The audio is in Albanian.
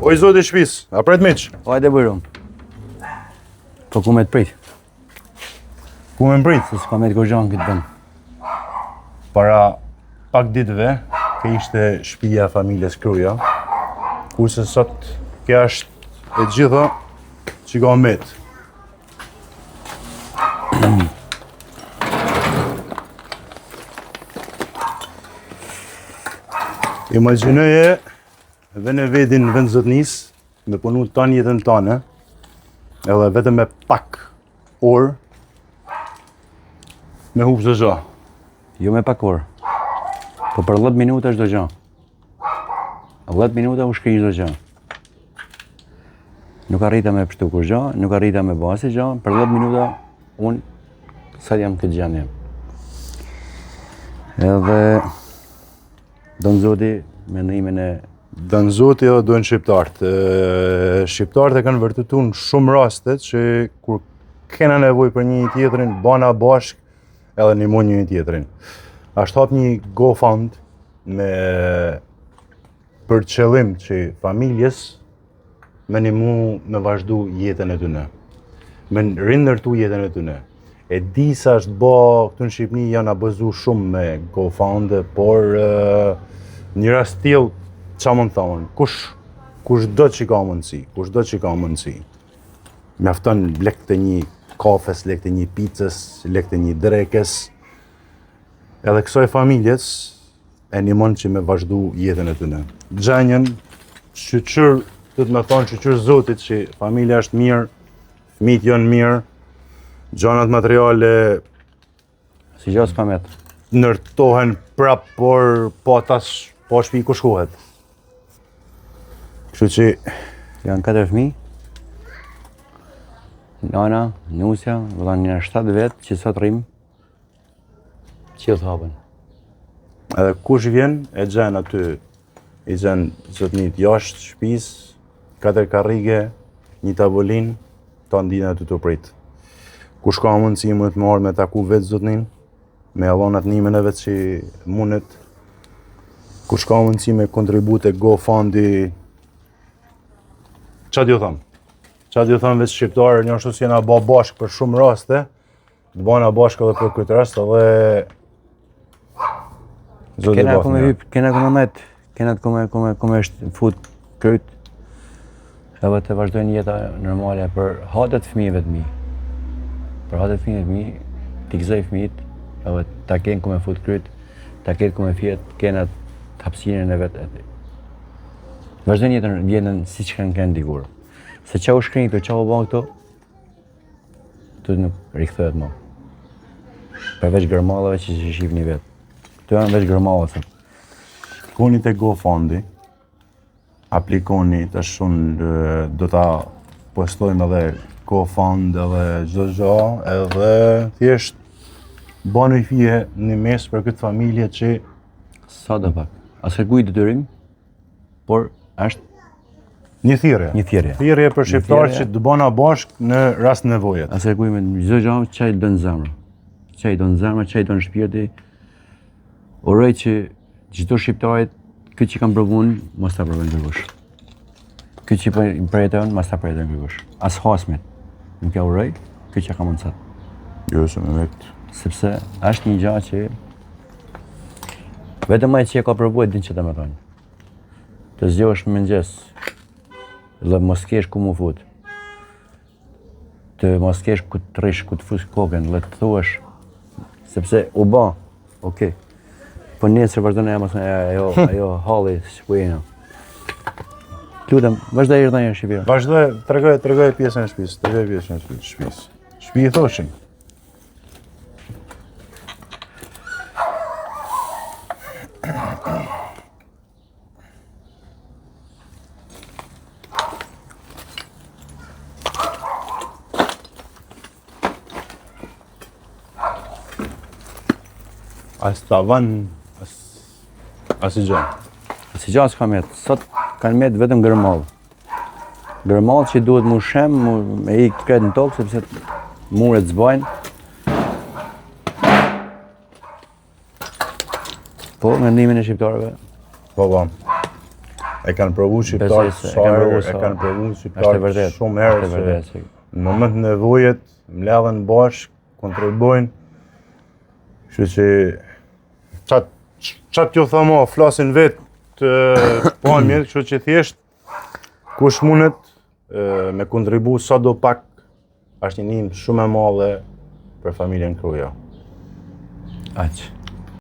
O i zoti shpis, a pret miq? Hajde bujrum. Po ku me të prit? Ku me mbrit? Se s'ka me të gërgjan këtë vend. Para pak ditëve, ke ishte shtëpia e familjes Kruja, kurse sot kjo është e gjitha që ka mbet. Imagjinoje dhe në vedin në vend zotnis, me punu tanë jetën tane, edhe vetëm me pak orë, me hub çdo gjë. Jo me pak orë. Po për 10 minuta çdo gjë. 10 minuta u shkri çdo gjë. Nuk arrita me pështu kur gjë, nuk arrita me basi gjë, për 10 minuta unë sa jam këtë gjë jam. Edhe Don Zoti mendimin e Don Zoti edhe dojnë shqiptarët. Shqiptarët e kanë vërtetuar në shumë raste që kur kena nevojë për një tjetrin, bana bashk edhe ndihmojnë një tjetrin. Ashtu hap një GoFund për qëllim që familjes me ndihmu me vazhdu jetën e tyre. Me rindërtu jetën e tyre. E di sa është bë këtu në Shqipëni janë abazu shumë me GoFund, por një rast tillë ç'a mund thonë, kush do që ka mundësi, mjafton lek të një kafes, lek të një picës, lek të një drekes, edhe kësaj familjes e ndihmon që me vazhdu jetën e tyre. Xhenjen, shqyr, do të më thonë shqyr Zotit që familja është mirë, fëmijët janë mirë, gjanat materiale si gjë s'ka met. Ndërtohen prap, por po shpi ku shkohet. Kështu që Janë 4 fëmijë. Nana, nusja, vëllai një 7 vetë që sot rrim. Qiell hapën. edhe kush vjen e gjen aty, i gjen zotnit jashtë shtëpisë, 4 karrige, një tavolin, ta ndinë aty të prit. Kush ka mundësi më të marrë me taku vetë zotnin, me allonat nimen e vetë që mundet, kush ka mundësi me kontribute GoFundi, qa t'ju thëmë? Qa t'ju thëmë vetë shqiptarë, një ashtu si jena ba bashkë për shumë raste, të bana bashkë edhe për këtë rast, edhe Kena kome hyp, kena kome met, kena kome është fut kryt, edhe të vazhdojnë jeta normale për hatet fëmijëve të mi. Për hatet fëmijëve të mi, t'i gëzoj fëmijët, edhe ta kenë kome fut kryt, ta kenë kome fjet, kena të hapësinën e vetë. Vazhdojnë jetën si që kanë dikur. Se qa u shkrinë këto, qa u ban këto, të nuk rikëthojët më. Përveç gërmallave që shqip një vetë. Të janë veç gërmallave. Shkoni te GoFundi, aplikoni të shumë, do ta postojmë edhe GoFund edhe çdo gjë, edhe thjesht bani fije në mes për këtë familje që Sa do pak. As kërkuj detyrim, por është një thirrje. një thirrje. Thirrje për shqiptarët që të bëna bashkë në rast nevojet. As kërkuj me çdo gjë çaj do në zemër. Çaj do në zemër, çaj do në shpirti. Uroj që çdo shqiptarit këtë që kanë provun, mos ta provojnë kërkush. Këtë që përjeton, mos ta përjeton kërkush. As hasmit. Nuk ja uroj, këtë që ka mundësat. Jo, se me vetë. Sepse është një gjë që vetëm ai që e ka provuar din që të më thonë. Të zgjohesh në mëngjes, dhe mos kesh ku mu fut. Të mos kesh ku të rish, ku të fus kokën, dhe të thuash, sepse u ba, okej. Po nesër vazhdojnë ajo halli shpujena. Lutem, vazhdoj erdha një Shqipëri. Vazhdoj, tregoj pjesën e shtëpisë, Shtëpi i thoshin. As tavan, as i gjë. Si gjë s'ka met, sot kanë met vetëm gërmall. Gërmall që duhet mu shem, me i kretë në tokë, sepse muret zbajnë. Po, mendimin e shqiptarëve. Po. E kanë provu shqiptarë Besoj se e kanë provu sa- e kanë provu Është e shqiptarë vërtet. shumë herë Është e vërtet se se në moment në nevojet mledhen bashkë, kontribojnë. Kështu që çat t'ju thamo, flasin vetë të pamjet, kështu që thjesht kush mundet me kontribu sa do pak është një ndihmë shumë e madhe për familjen Kruja. aq.